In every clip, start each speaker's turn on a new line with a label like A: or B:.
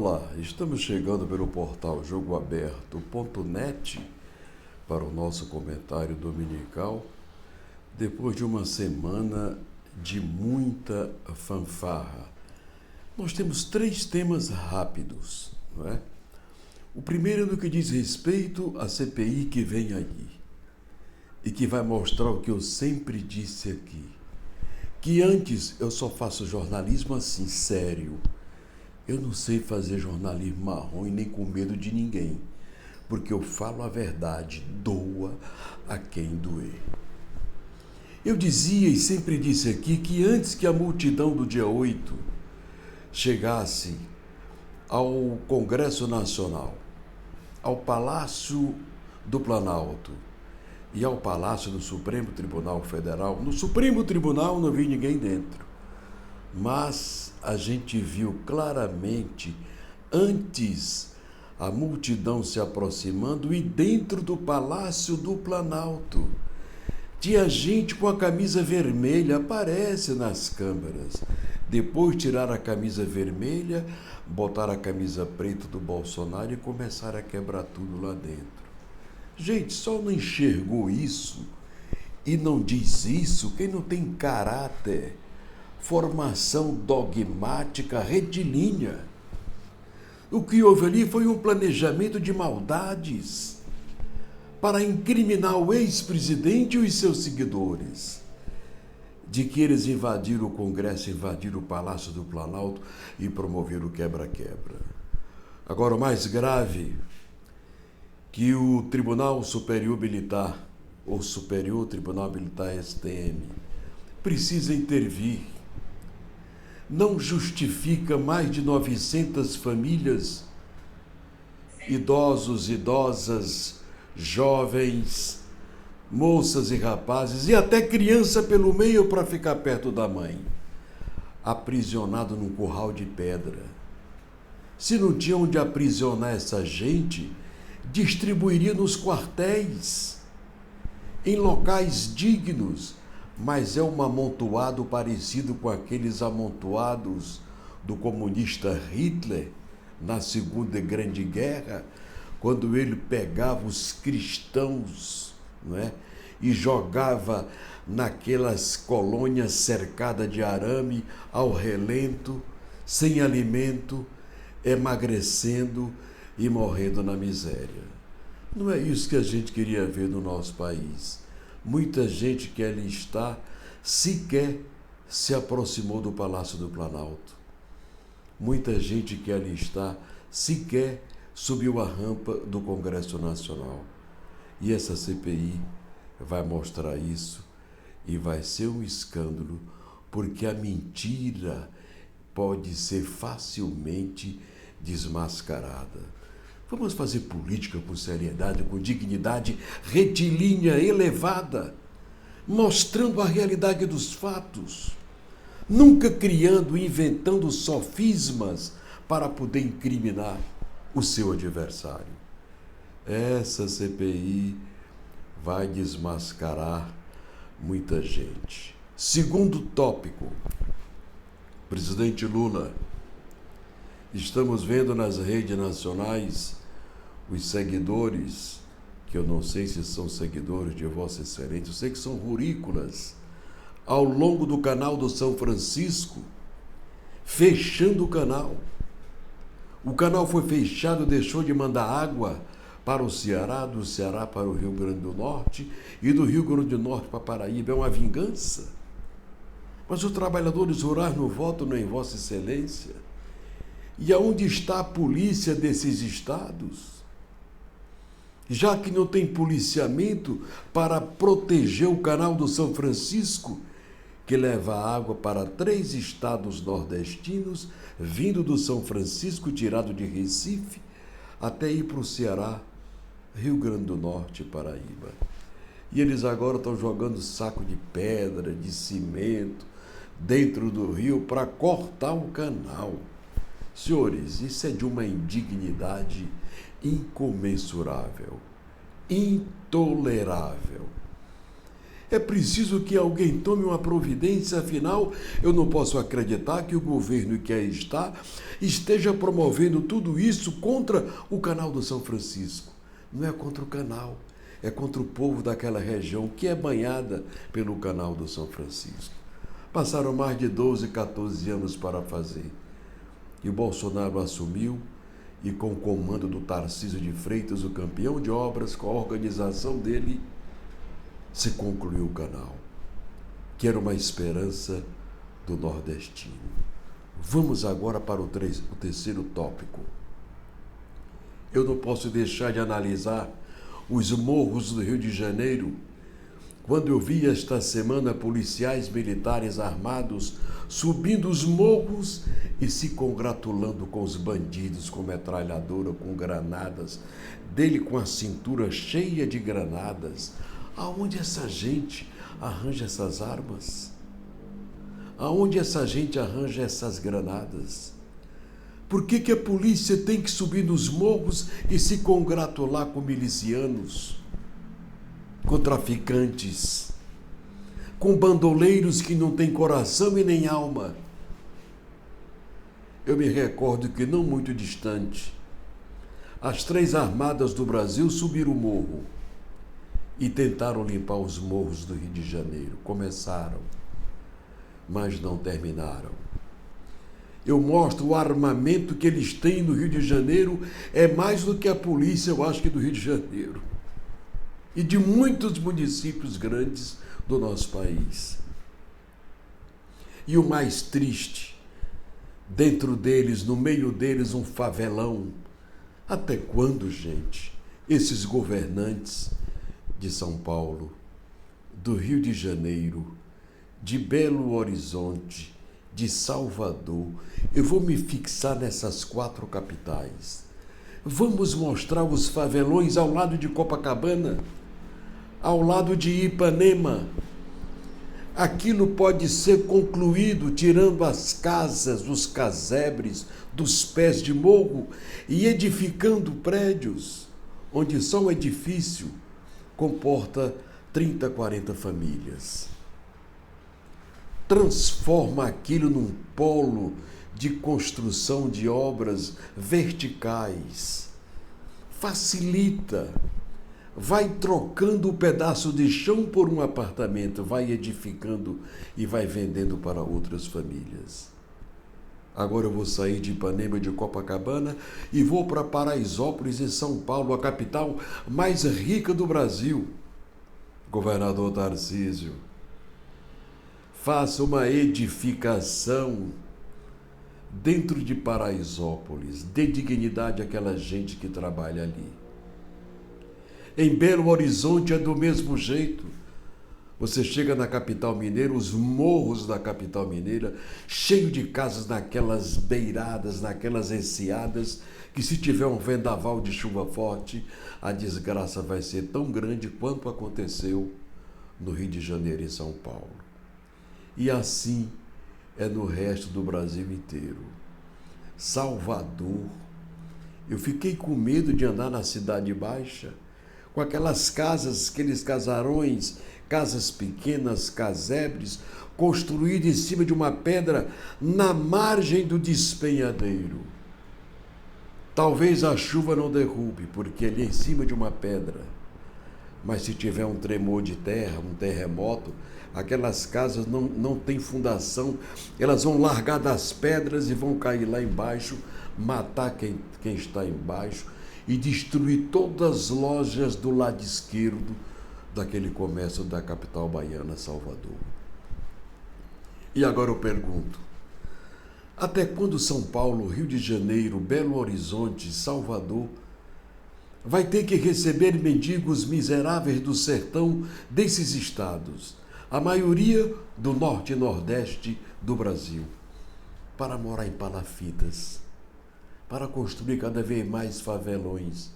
A: Olá, estamos chegando pelo portal jogoaberto.net para o nosso comentário dominical, depois de uma semana de muita fanfarra. Nós temos 3 temas rápidos, não é? O primeiro é no que diz respeito à CPI que vem aí e que vai mostrar o que eu sempre disse aqui, que antes eu só faço jornalismo assim, sério. Eu não sei fazer jornalismo marrom e nem com medo de ninguém, porque eu falo a verdade, doa a quem doer. Eu dizia e sempre disse aqui que antes que a multidão do dia 8 chegasse ao Congresso Nacional, ao Palácio do Planalto e ao Palácio do Supremo Tribunal Federal, no Supremo Tribunal não vi ninguém dentro, mas a gente viu claramente, antes, a multidão se aproximando e dentro do Palácio do Planalto tinha gente com a camisa vermelha, aparece nas câmeras. Depois tiraram a camisa vermelha, botaram a camisa preta do Bolsonaro e começaram a quebrar tudo lá dentro. Gente, só não enxergou isso e não diz isso quem não tem caráter, formação dogmática retilínea. O que houve ali foi um planejamento de maldades para incriminar o ex-presidente e os seus seguidores, de que eles invadiram o Congresso, invadiram o Palácio do Planalto e promoveram o quebra-quebra. Agora, o mais grave, que o Tribunal Superior Militar, ou Superior Tribunal Militar STM, precisa intervir. Não justifica mais de 900 famílias, idosos, idosas, jovens, moças e rapazes, e até criança pelo meio para ficar perto da mãe, aprisionado num curral de pedra. Se não tinha onde aprisionar essa gente, distribuiria nos quartéis, em locais dignos, mas é um amontoado parecido com aqueles amontoados do comunista Hitler na Segunda Grande Guerra, quando ele pegava os cristãos, não é, e jogava naquelas colônias cercadas de arame ao relento, sem alimento, emagrecendo e morrendo na miséria. Não é isso que a gente queria ver no nosso país. Muita gente que ali está sequer se aproximou do Palácio do Planalto. Muita gente que ali está sequer subiu a rampa do Congresso Nacional. E essa CPI vai mostrar isso e vai ser um escândalo, porque a mentira pode ser facilmente desmascarada. Vamos fazer política com seriedade, com dignidade retilínea, elevada, mostrando a realidade dos fatos, nunca criando, inventando sofismas para poder incriminar o seu adversário. Essa CPI vai desmascarar muita gente. Segundo tópico, presidente Lula. Estamos vendo nas redes nacionais os seguidores, que eu não sei se são seguidores de Vossa Excelência, eu sei que são rurícolas, ao longo do canal do São Francisco, fechando o canal. O canal foi fechado, deixou de mandar água para o Ceará, do Ceará para o Rio Grande do Norte e do Rio Grande do Norte para Paraíba. É uma vingança. Mas os trabalhadores rurais não votam em Vossa Excelência. E aonde está a polícia desses estados? Já que não tem policiamento para proteger o canal do São Francisco, que leva água para 3 estados nordestinos, vindo do São Francisco, tirado de Recife, até ir para o Ceará, Rio Grande do Norte e Paraíba. E eles agora estão jogando saco de pedra, de cimento, dentro do rio para cortar o canal. Senhores, isso é de uma indignidade incomensurável, intolerável. É preciso que alguém tome uma providência, afinal, eu não posso acreditar que o governo que aí está esteja promovendo tudo isso contra o canal do São Francisco. Não é contra o canal, é contra o povo daquela região que é banhada pelo canal do São Francisco. Passaram mais de 12, 14 anos para fazer. E o Bolsonaro assumiu e, com o comando do Tarcísio de Freitas, o campeão de obras, com a organização dele, se concluiu o canal, que era uma esperança do nordestino. Vamos agora para o terceiro tópico. Eu não posso deixar de analisar os morros do Rio de Janeiro, quando eu vi esta semana policiais militares armados subindo os morros e se congratulando com os bandidos, com metralhadora, com granadas, dele com a cintura cheia de granadas. Aonde essa gente arranja essas armas? Aonde essa gente arranja essas granadas? Por que a polícia tem que subir nos morros e se congratular com milicianos, com traficantes, com bandoleiros que não têm coração e nem alma? Eu me recordo que não muito distante, as 3 armadas do Brasil subiram o morro e tentaram limpar os morros do Rio de Janeiro. Começaram, mas não terminaram. Eu mostro o armamento que eles têm no Rio de Janeiro, é mais do que a polícia, eu acho, que do Rio de Janeiro. E de muitos municípios grandes do nosso país. E o mais triste, dentro deles, no meio deles, um favelão. Até quando, gente, esses governantes de São Paulo, do Rio de Janeiro, de Belo Horizonte, de Salvador, eu vou me fixar nessas 4 capitais. Vamos mostrar os favelões ao lado de Copacabana, ao lado de Ipanema. Aquilo pode ser concluído tirando as casas, os casebres dos pés de morro e edificando prédios, onde só um edifício comporta 30, 40 famílias. Transforma aquilo num polo de construção de obras verticais. Facilita. Vai trocando um pedaço de chão por um apartamento, vai edificando e vai vendendo para outras famílias. Agora eu vou sair de Ipanema, de Copacabana, e vou para Paraisópolis, em São Paulo, a capital mais rica do Brasil. Governador Tarcísio, faça uma edificação dentro de Paraisópolis, dê dignidade àquela gente que trabalha ali. Em Belo Horizonte é do mesmo jeito. Você chega na capital mineira, os morros da capital mineira, cheio de casas naquelas beiradas, naquelas enseadas, que se tiver um vendaval de chuva forte, a desgraça vai ser tão grande quanto aconteceu no Rio de Janeiro e São Paulo. E assim é no resto do Brasil inteiro. Salvador. Eu fiquei com medo de andar na Cidade Baixa, com aquelas casas, aqueles casarões, casas pequenas, casebres, construídas em cima de uma pedra na margem do despenhadeiro. Talvez a chuva não derrube, porque ali é em cima de uma pedra. Mas se tiver um tremor de terra, um terremoto, aquelas casas não têm fundação, elas vão largar das pedras e vão cair lá embaixo, matar quem está embaixo e destruir todas as lojas do lado esquerdo daquele comércio da capital baiana, Salvador. E agora eu pergunto, até quando São Paulo, Rio de Janeiro, Belo Horizonte, Salvador vai ter que receber mendigos miseráveis do sertão desses estados, a maioria do norte e nordeste do Brasil, para morar em palafitas, para construir cada vez mais favelões,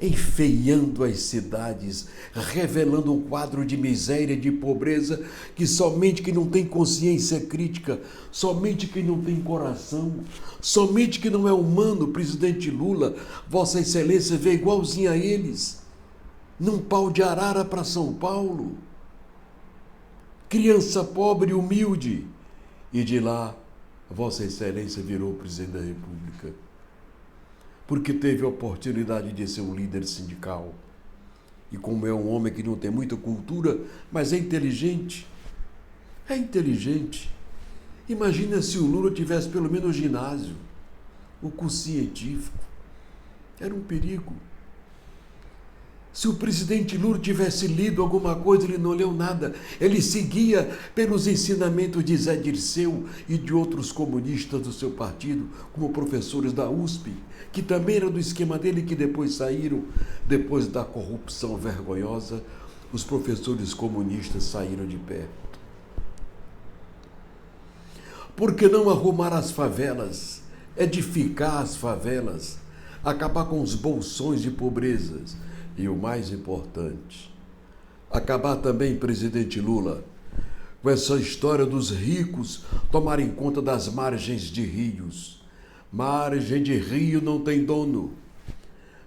A: enfeiando as cidades, revelando um quadro de miséria, de pobreza, que somente quem não tem consciência crítica, somente quem não tem coração, somente quem não é humano, presidente Lula, Vossa Excelência vê igualzinho a eles, num pau de arara para São Paulo. criança pobre e humilde. E de lá, Vossa Excelência virou presidente da República. Porque teve a oportunidade de ser um líder sindical. E como é um homem que não tem muita cultura, mas é inteligente. É inteligente. Imagina se o Lula tivesse pelo menos ginásio, o curso científico. Era um perigo. Se o presidente Lula tivesse lido alguma coisa, ele não leu nada. Ele seguia pelos ensinamentos de Zé Dirceu e de outros comunistas do seu partido, como professores da USP, que também eram do esquema dele, que depois saíram, depois da corrupção vergonhosa, os professores comunistas saíram de perto. Por que não arrumar as favelas, edificar as favelas, acabar com os bolsões de pobrezas? E o mais importante, acabar também, presidente Lula, com essa história dos ricos tomarem conta das margens de rios. Margem de rio não tem dono.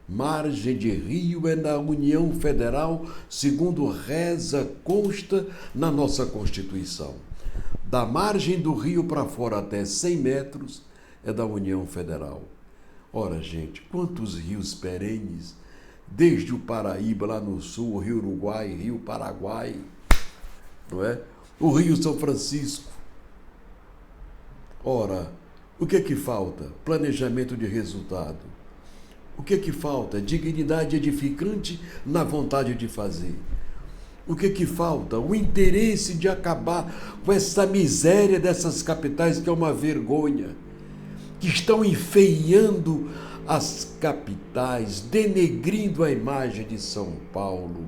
A: Margem de rio é da União Federal, segundo reza, consta na nossa Constituição. Da margem do rio para fora até 100 metros é da União Federal. Ora, gente, quantos rios perenes, desde o Paraíba, lá no sul, o Rio Uruguai, Rio Paraguai, não é? O Rio São Francisco. Ora, o que é que falta? Planejamento de resultado. O que é que falta? Dignidade edificante na vontade de fazer. O que é que falta? O interesse de acabar com essa miséria dessas capitais, que é uma vergonha, que estão enfeiando as capitais, denegrindo a imagem de São Paulo,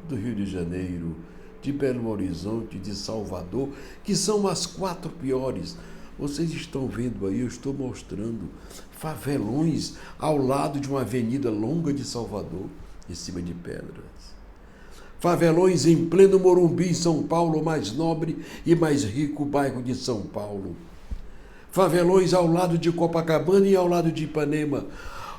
A: do Rio de Janeiro, de Belo Horizonte, de Salvador, que são as 4 piores. Vocês estão vendo aí, eu estou mostrando favelões ao lado de uma avenida longa de Salvador, em cima de pedras. Favelões em pleno Morumbi, São Paulo, mais nobre e mais rico bairro de São Paulo. Favelões ao lado de Copacabana e ao lado de Ipanema,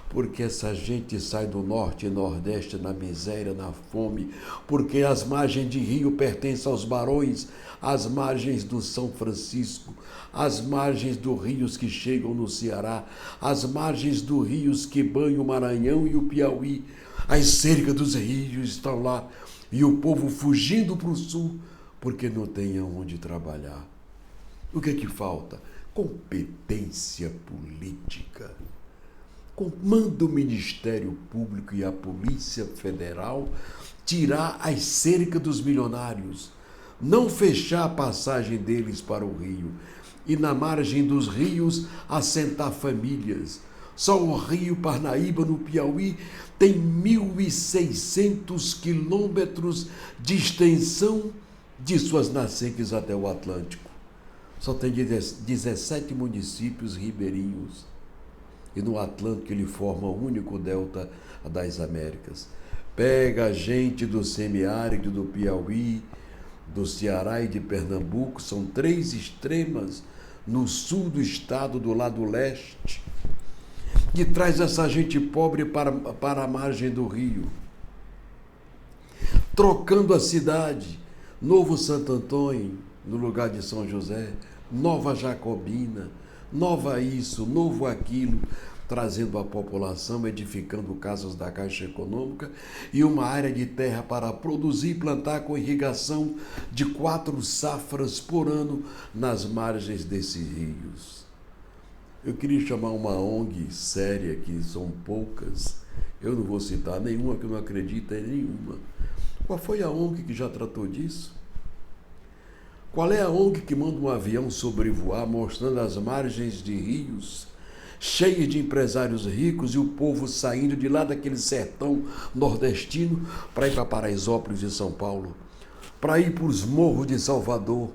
A: porque essa gente sai do norte e nordeste na miséria, na fome, porque as margens de rio pertencem aos barões, as margens do São Francisco, as margens dos rios que chegam no Ceará, as margens dos rios que banham o Maranhão e o Piauí, as cercas dos rios estão lá, e o povo fugindo para o sul, porque não tem aonde trabalhar. O que é que falta? Competência política. Manda o Ministério Público e a Polícia Federal tirar as cercas dos milionários, não fechar a passagem deles para o rio, e na margem dos rios assentar famílias. Só o Rio Parnaíba, no Piauí, tem 1.600 quilômetros de extensão de suas nascentes até o Atlântico. Só tem 17 municípios ribeirinhos. E no Atlântico ele forma o único delta das Américas. Pega a gente do semiárido do Piauí, do Ceará e de Pernambuco, são 3 extremas no sul do estado, do lado leste, que traz essa gente pobre para a margem do rio, trocando a cidade. Novo Santo Antônio, no lugar de São José, Nova Jacobina, nova isso, novo aquilo, trazendo a população, edificando casas da Caixa Econômica e uma área de terra para produzir e plantar com irrigação de 4 safras por ano nas margens desses rios. Eu queria chamar uma ONG séria, que são poucas, eu não vou citar nenhuma, que eu não acredito em nenhuma. Qual foi a ONG que já tratou disso? Qual é a ONG que manda um avião sobrevoar mostrando as margens de rios cheias de empresários ricos e o povo saindo de lá daquele sertão nordestino para ir para Paraisópolis de São Paulo, para ir para os morros de Salvador,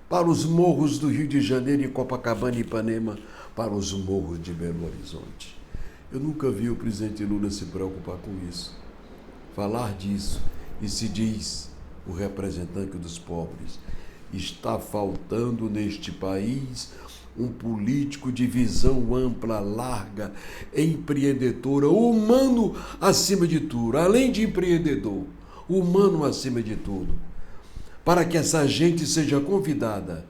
A: para os morros do Rio de Janeiro e Copacabana e Ipanema, para os morros de Belo Horizonte? Eu nunca vi o presidente Lula se preocupar com isso, falar disso, e se diz o representante dos pobres. Está faltando neste país um político de visão ampla, larga, empreendedora, humano acima de tudo, além de empreendedor, humano acima de tudo, para que essa gente seja convidada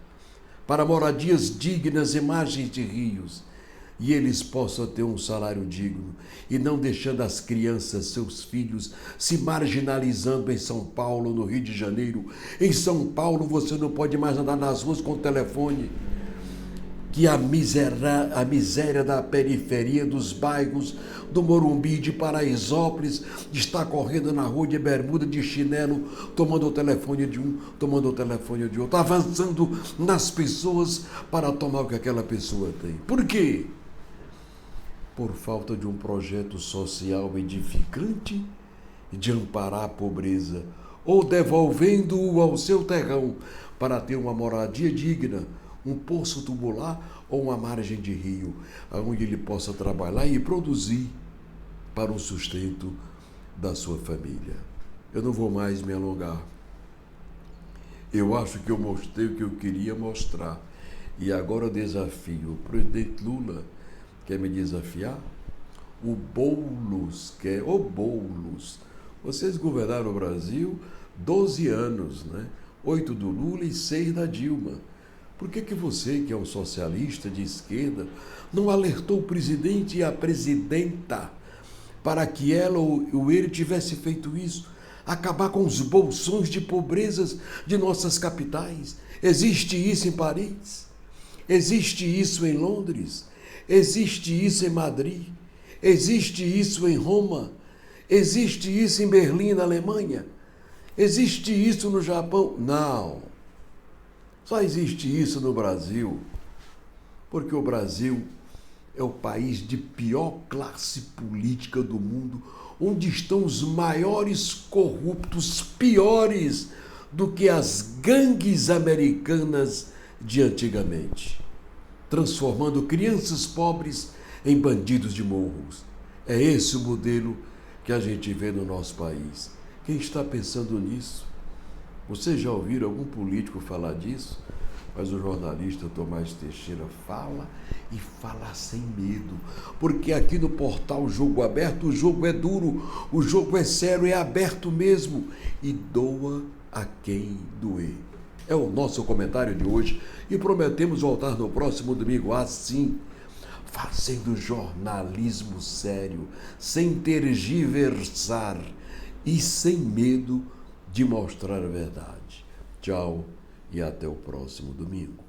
A: para moradias dignas e margens de rios, e eles possam ter um salário digno, e não deixando as crianças, seus filhos, se marginalizando em São Paulo, no Rio de Janeiro. Em São Paulo você não pode mais andar nas ruas com o telefone, que a miséria da periferia, dos bairros do Morumbi, de Paraisópolis, está correndo na rua de bermuda, de chinelo, tomando o telefone de um, tomando o telefone de outro, avançando nas pessoas para tomar o que aquela pessoa tem. Por quê? Por falta de um projeto social edificante de amparar a pobreza, ou devolvendo-o ao seu terrão para ter uma moradia digna, um poço tubular ou uma margem de rio, onde ele possa trabalhar e produzir para o sustento da sua família. Eu não vou mais me alongar. Eu acho que eu mostrei o que eu queria mostrar. E agora eu desafio o presidente Lula. Quer me desafiar? O Boulos quer. Ô Boulos, vocês governaram o Brasil 12 anos, né? 8 do Lula e 6 da Dilma. Por que você, que é um socialista de esquerda, não alertou o presidente e a presidenta para que ela ou ele tivesse feito isso? Acabar com os bolsões de pobrezas de nossas capitais. Existe isso em Paris? Existe isso em Londres? Existe isso em Madrid? Existe isso em Roma? Existe isso em Berlim, na Alemanha? Existe isso no Japão? Não. Só existe isso no Brasil, porque o Brasil é o país de pior classe política do mundo, onde estão os maiores corruptos, piores do que as gangues americanas de antigamente, transformando crianças pobres em bandidos de morros. É esse o modelo que a gente vê no nosso país. Quem está pensando nisso? Vocês já ouviram algum político falar disso? Mas o jornalista Tomás Teixeira fala e fala sem medo. Porque aqui no portal Jogo Aberto, o jogo é duro, o jogo é sério, é aberto mesmo. E doa a quem doer. É o nosso comentário de hoje e prometemos voltar no próximo domingo assim, fazendo jornalismo sério, sem tergiversar e sem medo de mostrar a verdade. Tchau e até o próximo domingo.